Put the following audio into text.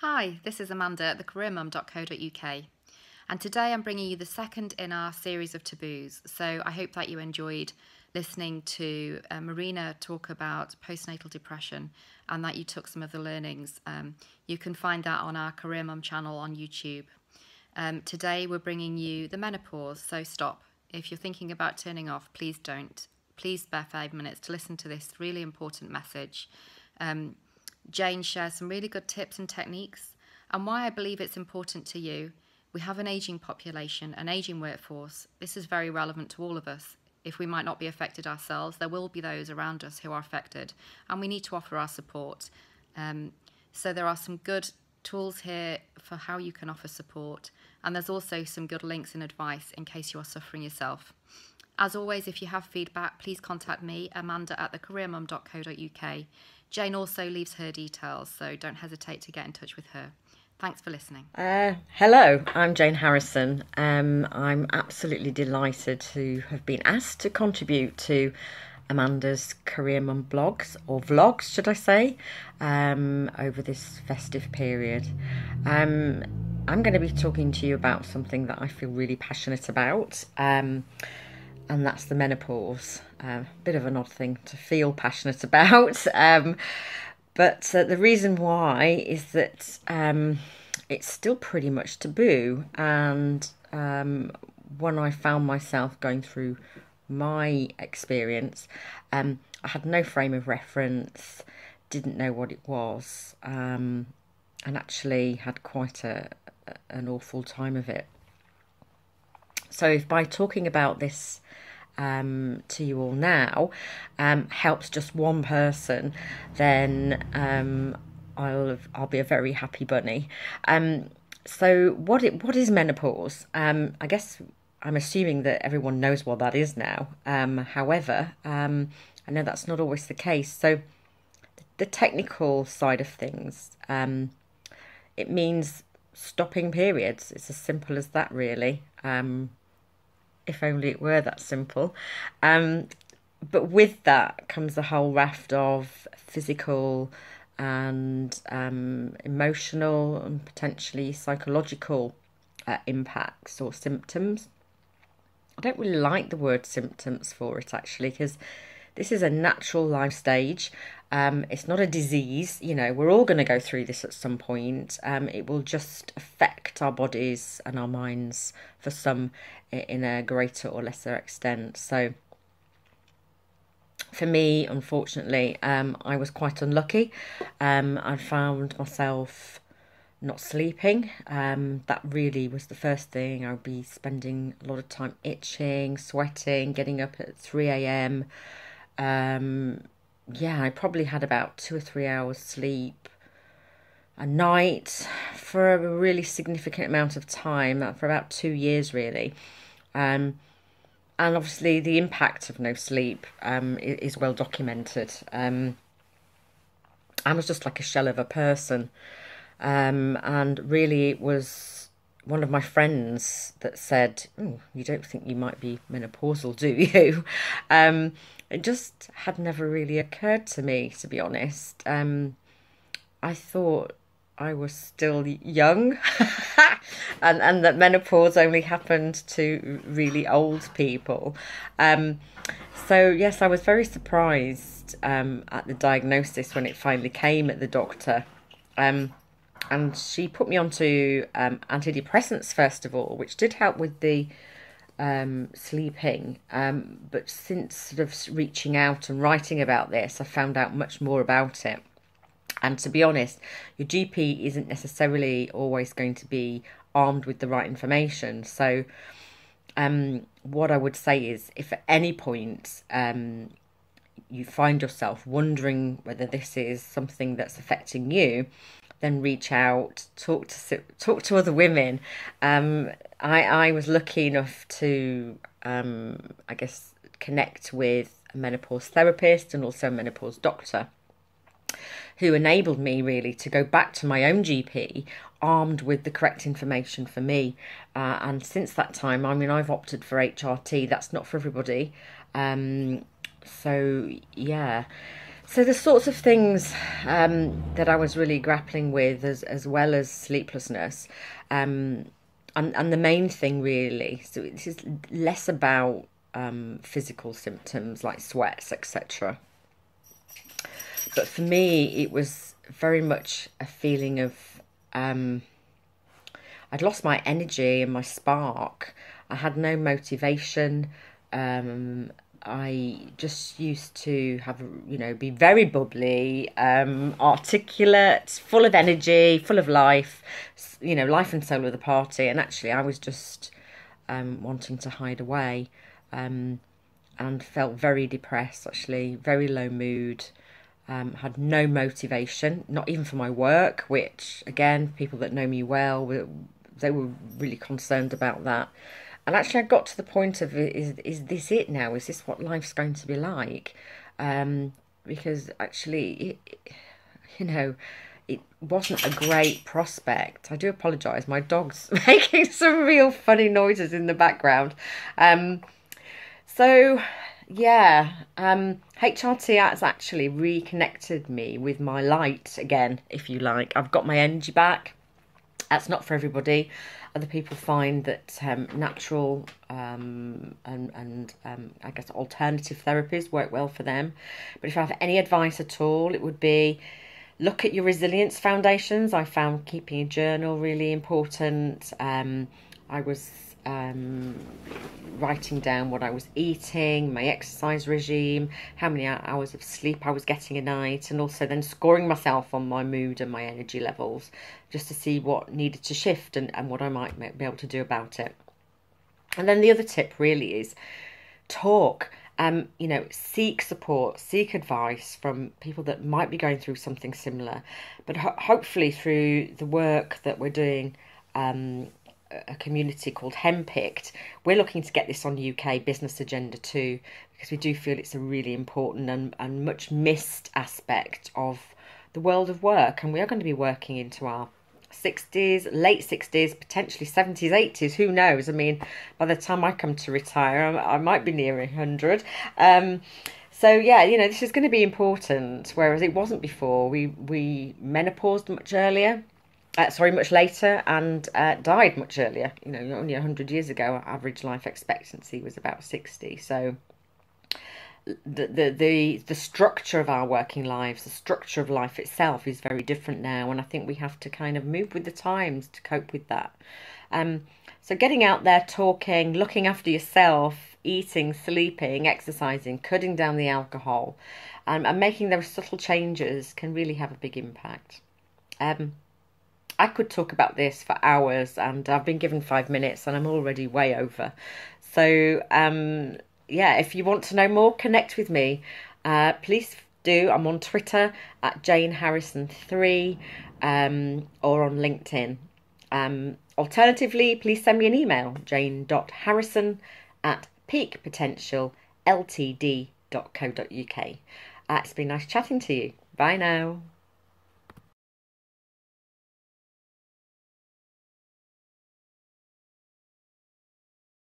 Hi, this is Amanda at thecareermum.co.uk, and today I'm bringing you the second in our series of taboos. So I hope that you enjoyed listening to Marina talk about postnatal depression and that you took some of the learnings. You can find that on our Career Mum channel on YouTube. Today we're bringing you the menopause, so stop. If you're thinking about turning off, please don't. Please spare 5 minutes to listen to this really important message. Jayne shares some really good tips and techniques, and why I believe it's important to you. We have an ageing population, an ageing workforce. This is very relevant to all of us. If we might not be affected ourselves, there will be those around us who are affected, and we need to offer our support. So there are some good tools here for how you can offer support, and there's also some good links and advice in case you are suffering yourself. As always, if you have feedback, please contact me, Amanda at thecareermum.co.uk. Jayne also leaves her details, so don't hesitate to get in touch with her. Thanks for listening. Hello, I'm Jayne Harrison. I'm absolutely delighted to have been asked to contribute to Amanda's Career Mum blogs, or vlogs, should I say, over this festive period. I'm going to be talking to you about something that I feel really passionate about, and that's the menopause. Bit of an odd thing to feel passionate about, but the reason why is that it's still pretty much taboo, and when I found myself going through my experience, I had no frame of reference, didn't know what it was, and actually had quite an awful time of it. So if by talking about this to you all now helps just one person, then I'll be a very happy bunny. So what is menopause? I guess I'm assuming that everyone knows what that is now. However, I know that's not always the case. So the technical side of things, it means stopping periods. It's as simple as that, really. If only it were that simple. But with that comes a whole raft of physical and emotional and potentially psychological impacts or symptoms. I don't really like the word symptoms for it, actually, because this is a natural life stage. It's not a disease. You know, we're all going to go through this at some point. It will just affect our bodies and our minds for some in a greater or lesser extent. So for me, unfortunately, I was quite unlucky. I found myself not sleeping. That really was the first thing. I would be spending a lot of time itching, sweating, getting up at 3 a.m. Yeah, I probably had about 2 or 3 hours sleep a night for a really significant amount of time, for about 2 years really. And obviously the impact of no sleep is well documented. I was just like a shell of a person. And really it was one of my friends that said, "Oh, you don't think you might be menopausal, do you?" It just had never really occurred to me, to be honest. I thought I was still young and that menopause only happened to really old people. So yes, I was very surprised at the diagnosis when it finally came at the doctor. And she put me onto antidepressants first of all, which did help with the sleeping. But since sort of reaching out and writing about this, I found out much more about it. And to be honest, your GP isn't necessarily always going to be armed with the right information. So what I would say is, if at any point you find yourself wondering whether this is something that's affecting you, then reach out, talk to other women. I was lucky enough to, I guess, connect with a menopause therapist and also a menopause doctor, who enabled me really to go back to my own GP armed with the correct information for me. And since that time, I mean, I've opted for HRT. That's not for everybody. So yeah. So the sorts of things that I was really grappling with, as well as sleeplessness, and the main thing really, so it is less about physical symptoms like sweats, etc. But for me, it was very much a feeling of I'd lost my energy and my spark. I had no motivation. I just used to have, be very bubbly, articulate, full of energy, full of life, life and soul of the party. And actually, I was just wanting to hide away, and felt very depressed, actually, very low mood. Had no motivation, not even for my work, which, again, people that know me well, they were really concerned about that. And actually, I got to the point of, is this it now? Is this what life's going to be like? Because actually, it wasn't a great prospect. I do apologise. My dog's making some real funny noises in the background. So, yeah, HRT has actually reconnected me with my light again, if you like. I've got my energy back. That's not for everybody. Other people find that natural and I guess alternative therapies work well for them. But if I have any advice at all, it would be look at your resilience foundations. I found keeping a journal really important. I was writing down what I was eating, my exercise regime, how many hours of sleep I was getting a night, and also then scoring myself on my mood and my energy levels, just to see what needed to shift and what I might be able to do about it. And then the other tip really is talk. Seek support, seek advice from people that might be going through something similar. But hopefully through the work that we're doing, a community called Hempicked, we're looking to get this on UK business agenda too, because we do feel it's a really important and much missed aspect of the world of work. And we are going to be working into our 60s, late 60s, potentially 70s, 80s, who knows? I mean, by the time I come to retire, I might be near 100. So yeah, this is going to be important, whereas it wasn't before. We menopaused much earlier. Much later, and died much earlier. Only 100 years ago, our average life expectancy was about 60. So the structure of our working lives, the structure of life itself is very different now, and I think we have to kind of move with the times to cope with that. So getting out there, talking, looking after yourself, eating, sleeping, exercising, cutting down the alcohol, and making those subtle changes can really have a big impact. I could talk about this for hours, and I've been given 5 minutes and I'm already way over. So, if you want to know more, connect with me. Please do. I'm on Twitter at Jayne Harrison 3 or on LinkedIn. Alternatively, please send me an email, jane.harrison@peakpotentialltd.co.uk. It's been nice chatting to you. Bye now.